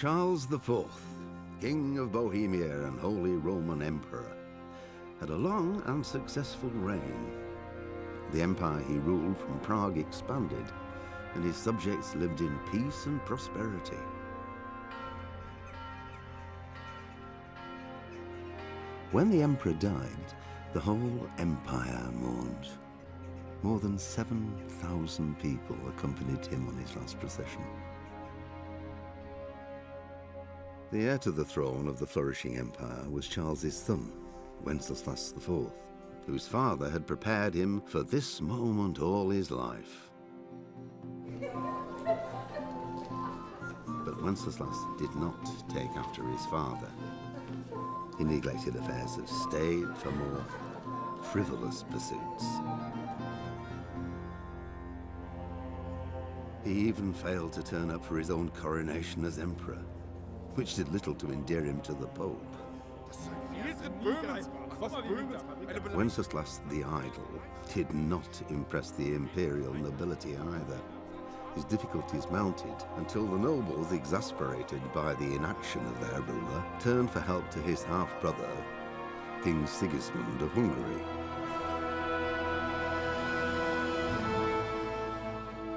Charles IV, King of Bohemia and Holy Roman Emperor, had a long and successful reign. The empire he ruled from Prague expanded, and his subjects lived in peace and prosperity. When the emperor died, the whole empire mourned. More than 7,000 people accompanied him on his last procession. The heir to the throne of the flourishing empire was Charles's son, Wenceslas IV, whose father had prepared him for this moment all his life. But Wenceslas did not take after his father. He neglected affairs of state for more frivolous pursuits. He even failed to turn up for his own coronation as emperor, which did little to endear him to the Pope. Wenceslas the Idle did not impress the imperial nobility either. His difficulties mounted until the nobles, exasperated by the inaction of their ruler, turned for help to his half-brother, King Sigismund of Hungary.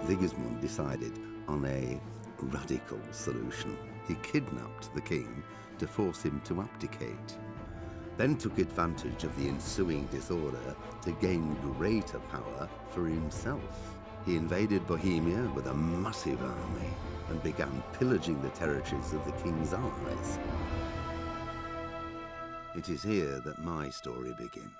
Sigismund decided on a radical solution. He kidnapped the king to force him to abdicate, then took advantage of the ensuing disorder to gain greater power for himself. He invaded Bohemia with a massive army and began pillaging the territories of the king's allies. It is here that my story begins.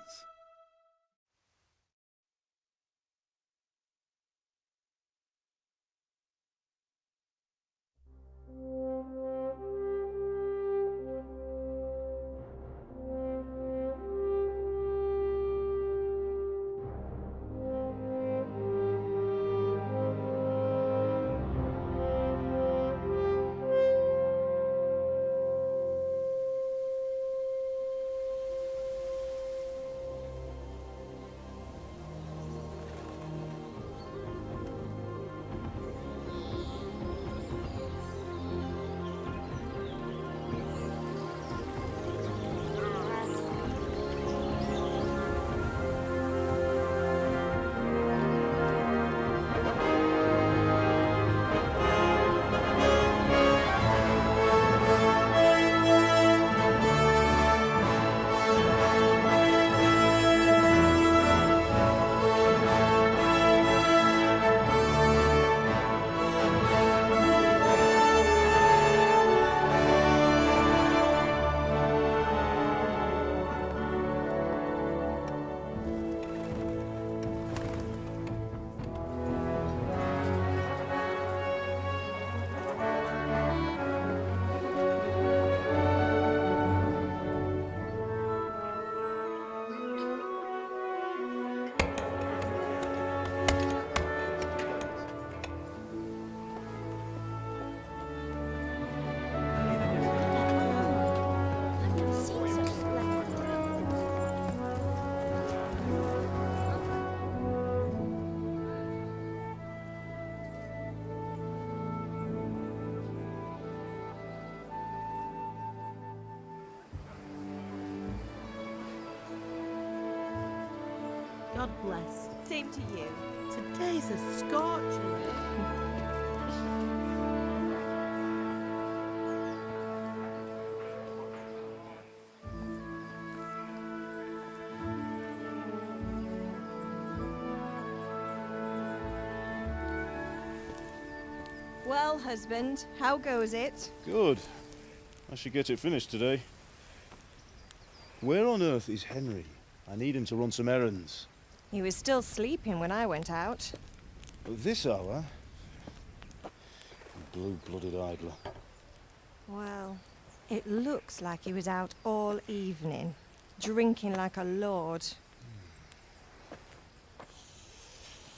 God bless. Same to you. Today's a scorcher. Well, husband, how goes it? Good. I should get it finished today. Where on earth is Henry? I need him to run some errands. He was still sleeping when I went out. At this hour? Blue-blooded idler. Well, it looks like he was out all evening, drinking like a lord.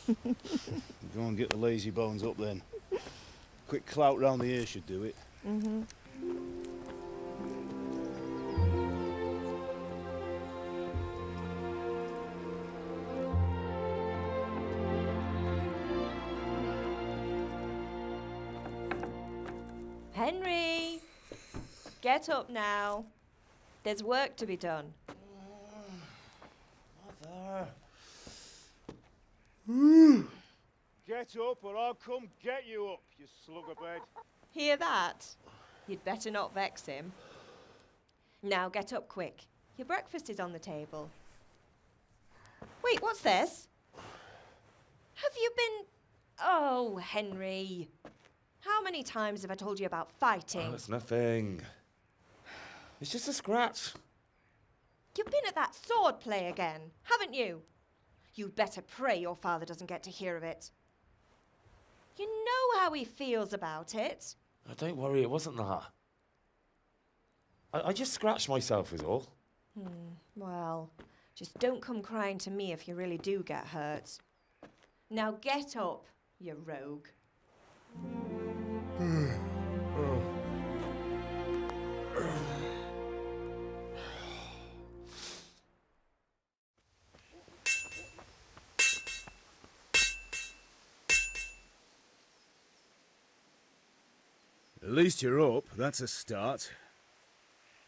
Go and get the lazy bones up then. Quick clout round the ear should do it. Mm-hmm. Henry! Get up now. There's work to be done. Mother. Get up or I'll come get you up, you slugabed. Hear that? You'd better not vex him. Now get up quick. Your breakfast is on the table. Wait, what's this? Have you been... Oh, Henry. How many times have I told you about fighting? Oh, it's nothing. It's just a scratch. You've been at that sword play again, haven't you? You'd better pray your father doesn't get to hear of it. You know how he feels about it. Oh, don't worry, it wasn't that. I just scratched myself is all. Well, just don't come crying to me if you really do get hurt. Now get up, you rogue. At least you're up, that's a start.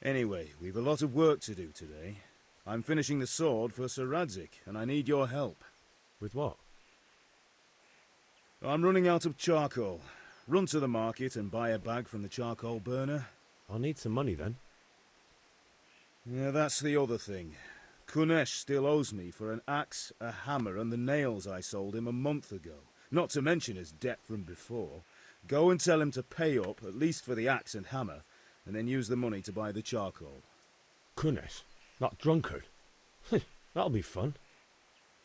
Anyway, we've a lot of work to do today. I'm finishing the sword for Sir Radzig, and I need your help. With what? I'm running out of charcoal. Run to the market and buy a bag from the charcoal burner. I'll need some money then. Yeah, that's the other thing. Kunesh still owes me for an axe, a hammer, and the nails I sold him a month ago. Not to mention his debt from before. Go and tell him to pay up, at least for the axe and hammer, and then use the money to buy the charcoal. Kunesh? That drunkard? That'll be fun.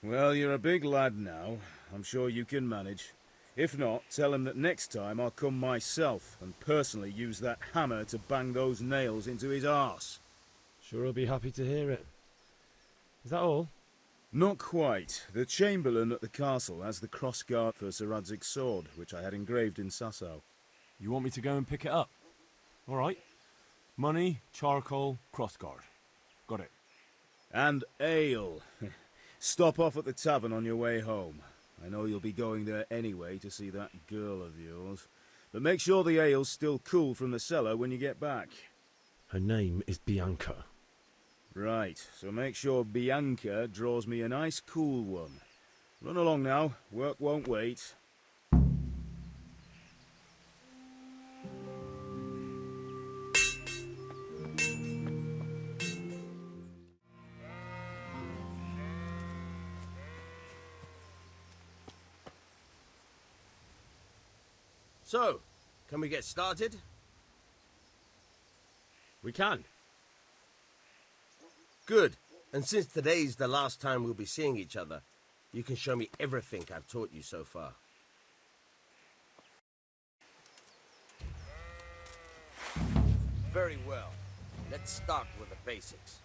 Well, you're a big lad now. I'm sure you can manage. If not, tell him that next time I'll come myself and personally use that hammer to bang those nails into his arse. Sure I'll be happy to hear it. Is that all? Not quite. The Chamberlain at the castle has the crossguard for Sir Radzig's sword, which I had engraved in Sasau. You want me to go and pick it up? All right. Money, charcoal, crossguard. Got it. And ale. Stop off at the tavern on your way home. I know you'll be going there anyway to see that girl of yours. But make sure the ale's still cool from the cellar when you get back. Her name is Bianca. Right, so make sure Bianca draws me a nice cool one. Run along now, work won't wait. So, can we get started? We can. Good. And since today's the last time we'll be seeing each other, you can show me everything I've taught you so far. Very well. Let's start with the basics.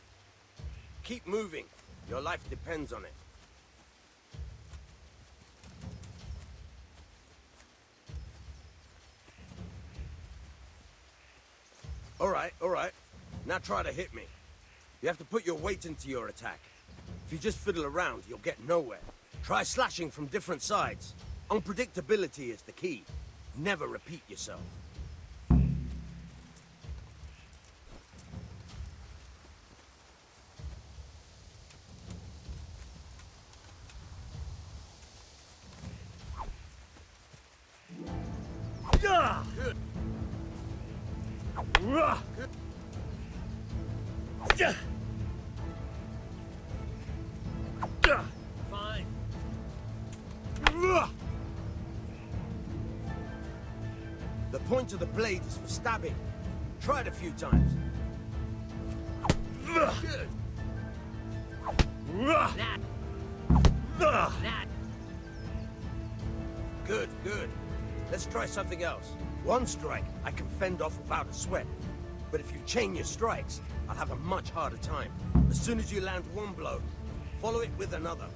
Keep moving. Your life depends on it. All right. Now try to hit me. You have to put your weight into your attack. If you just fiddle around, you'll get nowhere. Try slashing from different sides. Unpredictability is the key. Never repeat yourself. Good. Good. Fine. The point of the blade is for stabbing. Try it a few times. Good. Good. Let's try something else. One strike, I can fend off without a sweat. But if you chain your strikes, I'll have a much harder time. As soon as you land one blow, follow it with another.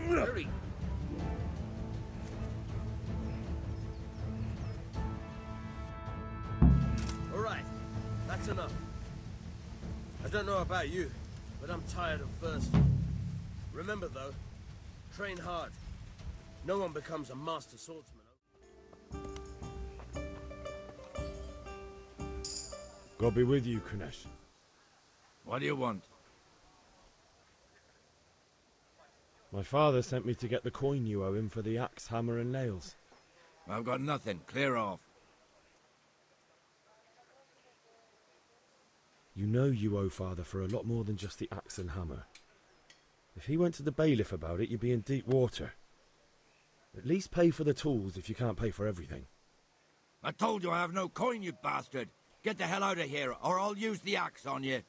Hurry. don't know about you, but I'm tired of first. Remember though, train hard. No one becomes a master swordsman. God be with you, Kunesh. What do you want? My father sent me to get the coin you owe him for the axe, hammer and nails. I've got nothing. Clear off. You know you owe father for a lot more than just the axe and hammer. If he went to the bailiff about it, you'd be in deep water. At least pay for the tools if you can't pay for everything. I told you I have no coin, you bastard. Get the hell out of here, or I'll use the axe on you.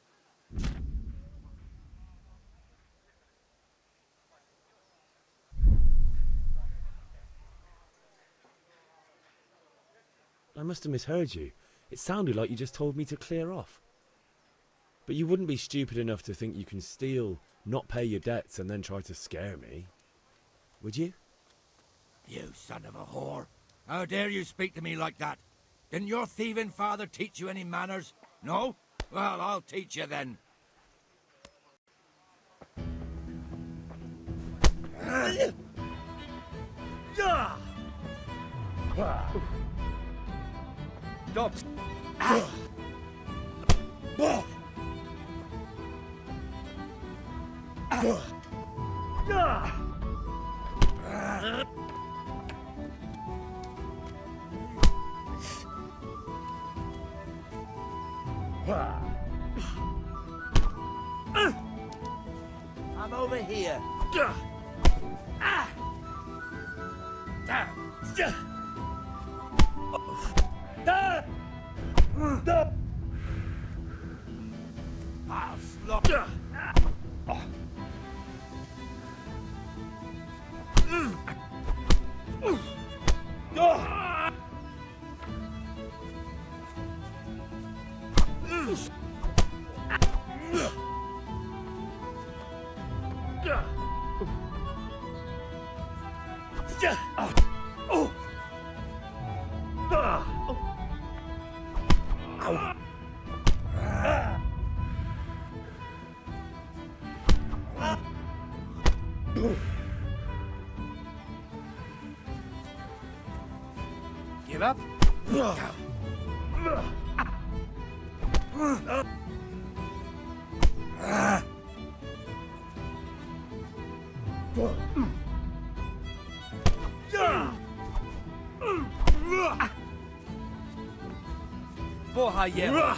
I must have misheard you. It sounded like you just told me to clear off. But you wouldn't be stupid enough to think you can steal, not pay your debts, and then try to scare me. Would you? You son of a whore. How dare you speak to me like that? Didn't your thieving father teach you any manners? No? Well, I'll teach you then. Stop! I'm over here. I'll slaughter. Give up? Bohemia.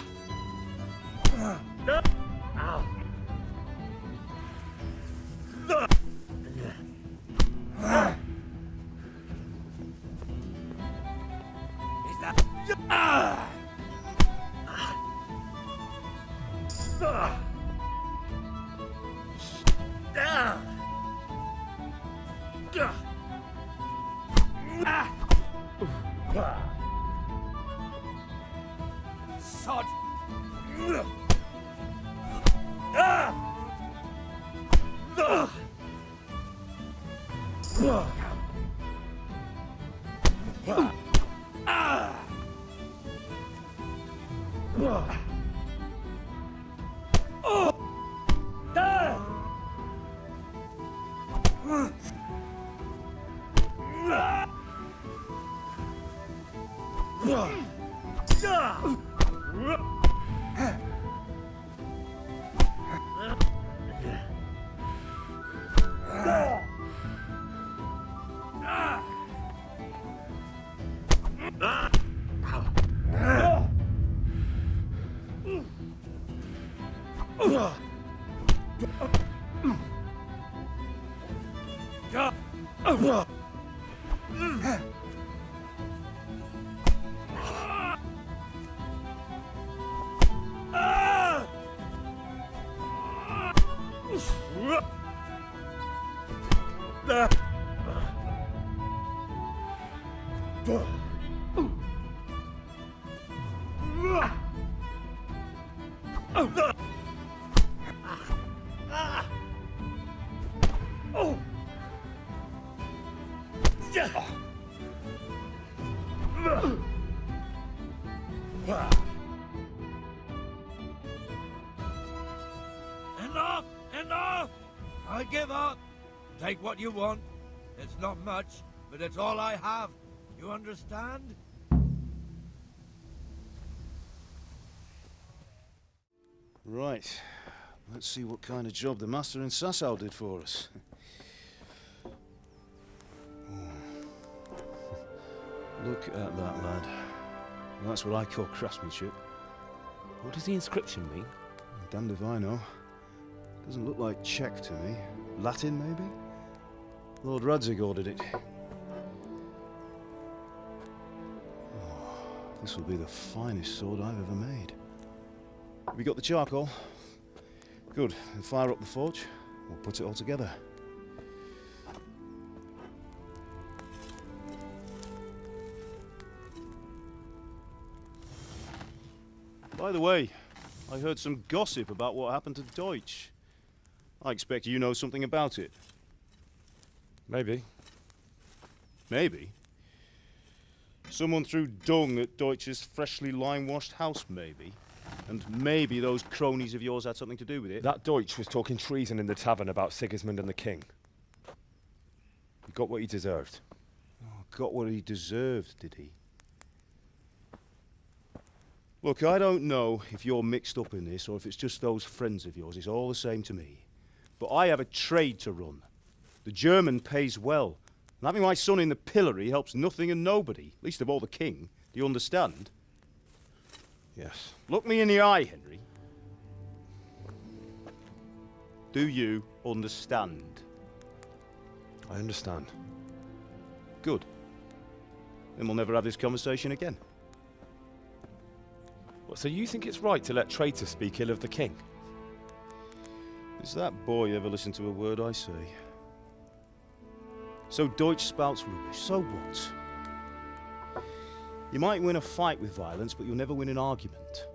Is that... Sod! Enough! I give up. Take what you want. It's not much, but it's all I have. You understand? Right. Let's see what kind of job the master in Sasau did for us. Look at that, lad. That's what I call craftsmanship. What does the inscription mean? Damned if I know. Doesn't look like Czech to me. Latin, maybe? Lord Radzig ordered it. Oh, this will be the finest sword I've ever made. Have you got the charcoal? Good. Then fire up the forge. We'll put it all together. By the way, I heard some gossip about what happened to Deutsch. I expect you know something about it. Maybe. Maybe? Someone threw dung at Deutsch's freshly lime-washed house, maybe? And maybe those cronies of yours had something to do with it? That Deutsch was talking treason in the tavern about Sigismund and the king. He got what he deserved. Oh, got what he deserved, did he? Look, I don't know if you're mixed up in this or if it's just those friends of yours. It's all the same to me. But I have a trade to run. The German pays well. And having my son in the pillory helps nothing and nobody, least of all the king. Do you understand? Yes. Look me in the eye, Henry. Do you understand? I understand. Good. Then we'll never have this conversation again. What, so you think it's right to let traitors speak ill of the king? Does that boy ever listen to a word I say? So Deutsch spouts rubbish, so what? You might win a fight with violence, but you'll never win an argument.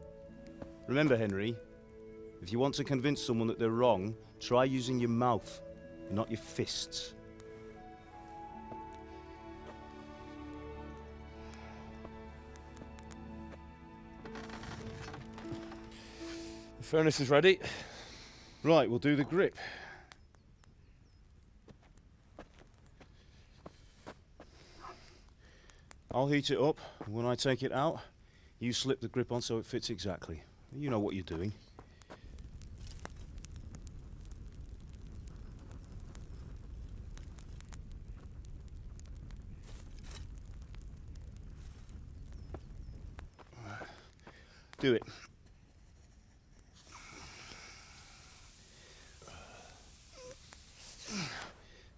Remember, Henry, if you want to convince someone that they're wrong, try using your mouth, and not your fists. The furnace is ready. Right, we'll do the grip. I'll heat it up, and when I take it out, you slip the grip on so it fits exactly. You know what you're doing. Do it.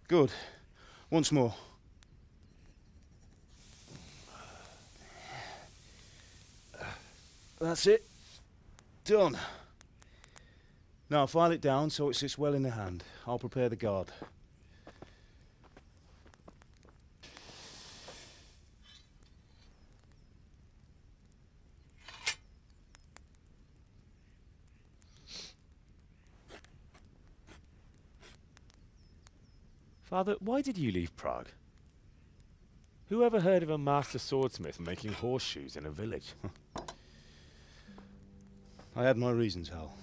Good. Once more. That's it. Done. Now file it down so it sits well in the hand. I'll prepare the guard. Father, why did you leave Prague? Who ever heard of a master swordsmith making horseshoes in a village? I had my reasons, Hal.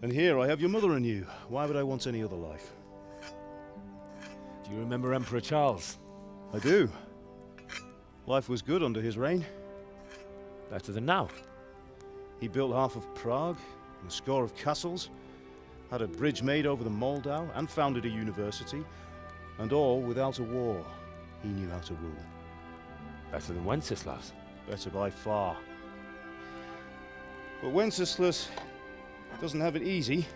And here I have your mother and you. Why would I want any other life? Do you remember Emperor Charles? I do. Life was good under his reign. Better than now. He built half of Prague, and a score of castles, had a bridge made over the Moldau, and founded a university, and all without a war. He knew how to rule. Better than Wenceslas. Better by far. But Wenceslas doesn't have it easy.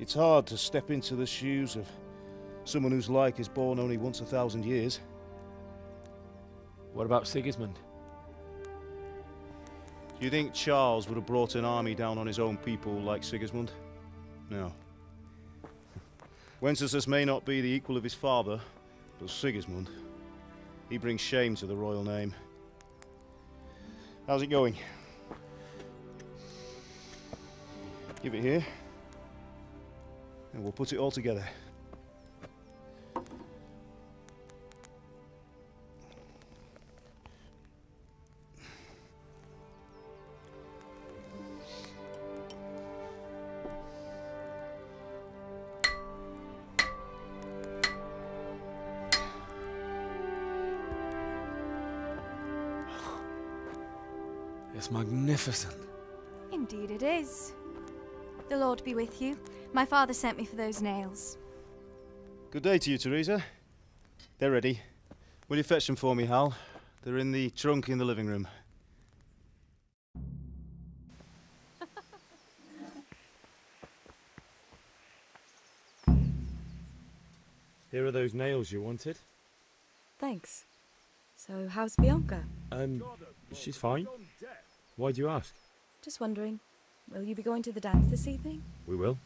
It's hard to step into the shoes of someone whose like is born only once 1,000 years. What about Sigismund? Do you think Charles would have brought an army down on his own people like Sigismund? No. Wenceslas may not be the equal of his father, but Sigismund, he brings shame to the royal name. How's it going? Give it here, and we'll put it all together. It's magnificent. Indeed it is. The Lord be with you. My father sent me for those nails. Good day to you, Teresa. They're ready. Will you fetch them for me, Hal? They're in the trunk in the living room. Here are those nails you wanted. Thanks. So, how's Bianca? She's fine. Why do you ask? Just wondering, will you be going to the dance this evening? We will.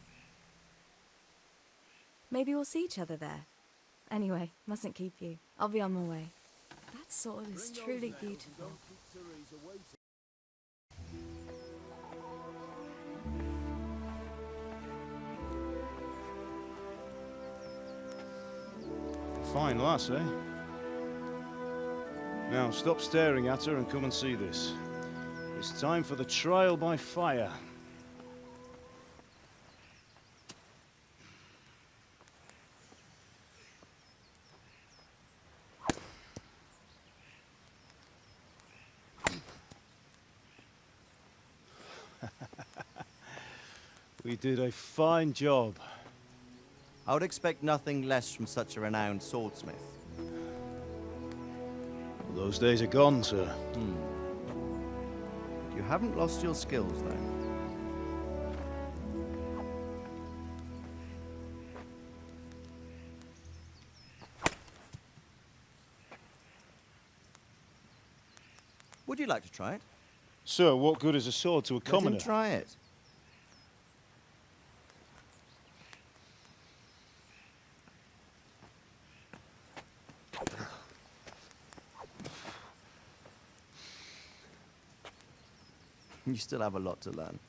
Maybe we'll see each other there. Anyway, mustn't keep you. I'll be on my way. That sword is truly beautiful. Fine lass, eh? Now, stop staring at her and come and see this. It's time for the trial by fire. We did a fine job. I would expect nothing less from such a renowned swordsmith. Well, those days are gone, sir. You haven't lost your skills, though. Would you like to try it? Sir, what good is a sword to a commoner? Let him try it. You still have a lot to learn.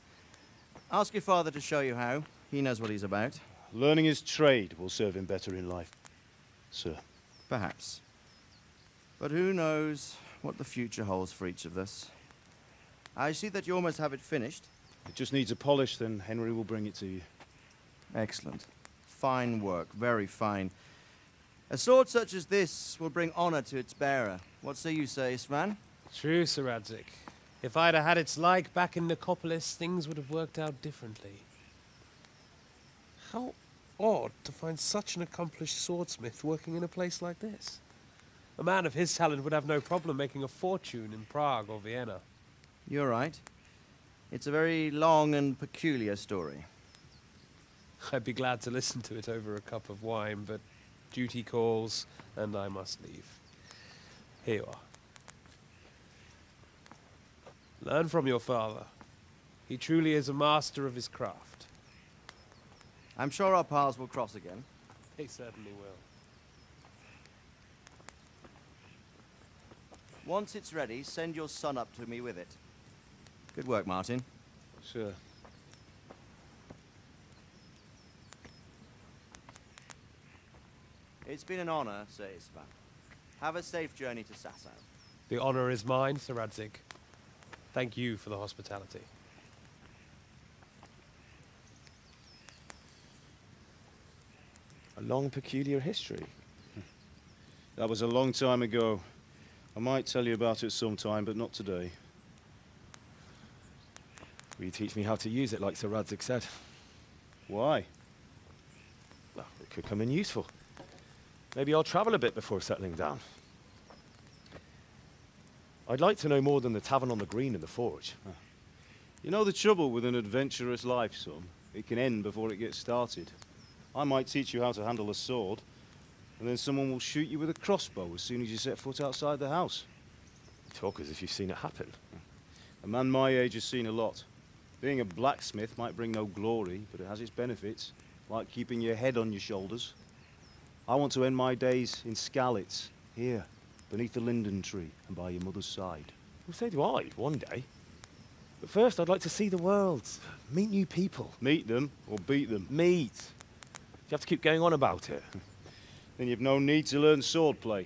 Ask your father to show you how. He knows what he's about. Learning his trade will serve him better in life, sir. Perhaps. But who knows what the future holds for each of us. I see that you almost have it finished. It just needs a polish, then Henry will bring it to you. Excellent. Fine work, very fine. A sword such as this will bring honor to its bearer. What say you, Svan? True, Sir Radzig. If I'd have had its like back in Nicopolis, things would have worked out differently. How odd to find such an accomplished swordsmith working in a place like this. A man of his talent would have no problem making a fortune in Prague or Vienna. You're right. It's a very long and peculiar story. I'd be glad to listen to it over a cup of wine, but duty calls, and I must leave. Here you are. Learn from your father. He truly is a master of his craft. I'm sure our paths will cross again. He certainly will. Once it's ready, send your son up to me with it. Good work, Martin. Sir. It's been an honor, Sir Isvan. Have a safe journey to Sasau. The honor is mine, Sir Radzig. Thank you for the hospitality. A long, peculiar history. That was a long time ago. I might tell you about it sometime, but not today. Will you teach me how to use it like Sir Radzig said? Why? Well, it could come in useful. Maybe I'll travel a bit before settling down. I'd like to know more than the tavern on the green and the forge. You know the trouble with an adventurous life, son? It can end before it gets started. I might teach you how to handle a sword, and then someone will shoot you with a crossbow as soon as you set foot outside the house. You talk as if you've seen it happen. A man my age has seen a lot. Being a blacksmith might bring no glory, but it has its benefits, like keeping your head on your shoulders. I want to end my days in Skalitz, here, beneath the linden tree and by your mother's side. Well, so do I, one day. But first, I'd like to see the world, meet new people. Meet them or beat them. Meet. You have to keep going on about it. Then you've no need to learn swordplay.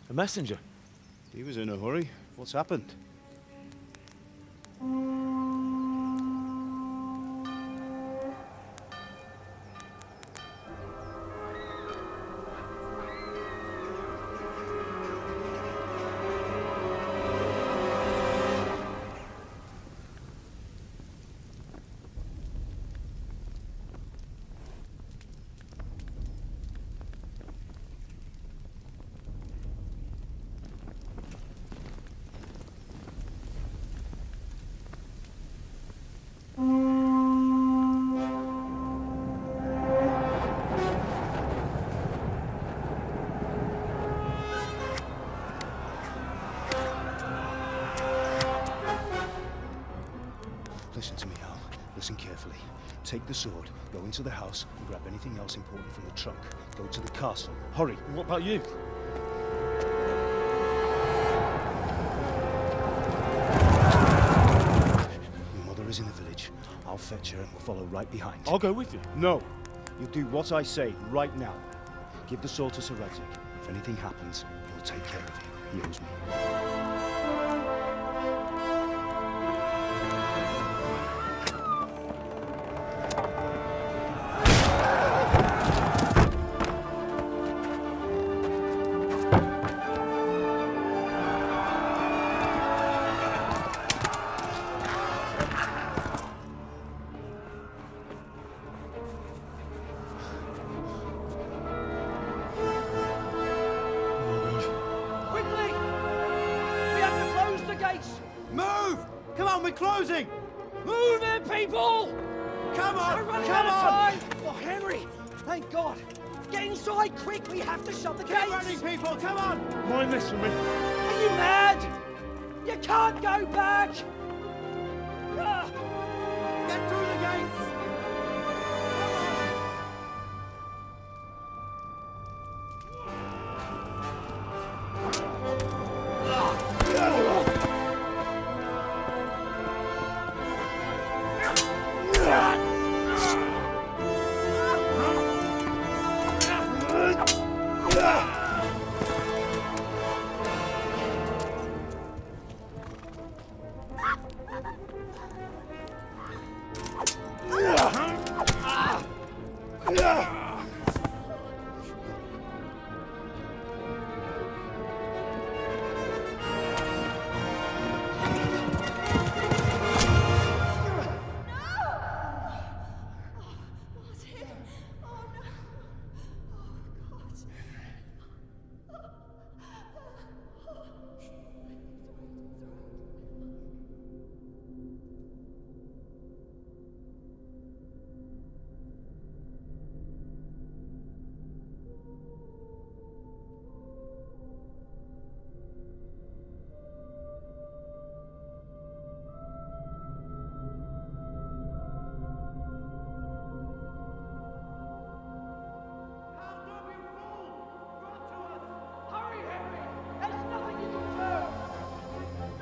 A messenger. He was in a hurry. What's happened? Listen to me, Hal. Listen carefully. Take the sword, go into the house, and grab anything else important from the trunk. Go to the castle. Hurry! What about you? Your mother is in the village. I'll fetch her and we'll follow right behind. I'll go with you. No! You'll do what I say right now. Give the sword to Sir Reddick. If anything happens, he'll take care of you. He owes me. Closing! Move it, people! Come on! We're running Come out of on! time! Oh, Henry! Thank God! Get inside, quick! We have to shut the gates! Get running, people! Come on! Mind this for me. Are you mad? You can't go back! Get through the gates!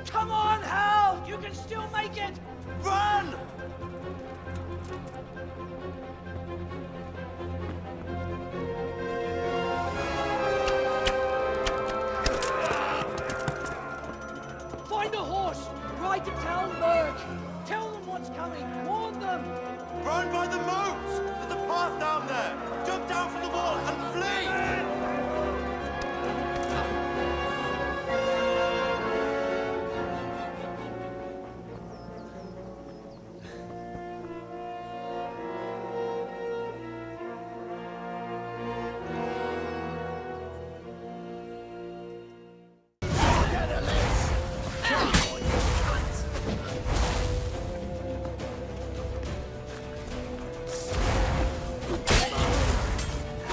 Come on, Hal! You can still make it! Run! Find a horse! Ride to Talmberg! Tell them what's coming! Warn them! Run by the moat! There's a path down there! Jump down from the wall and flee!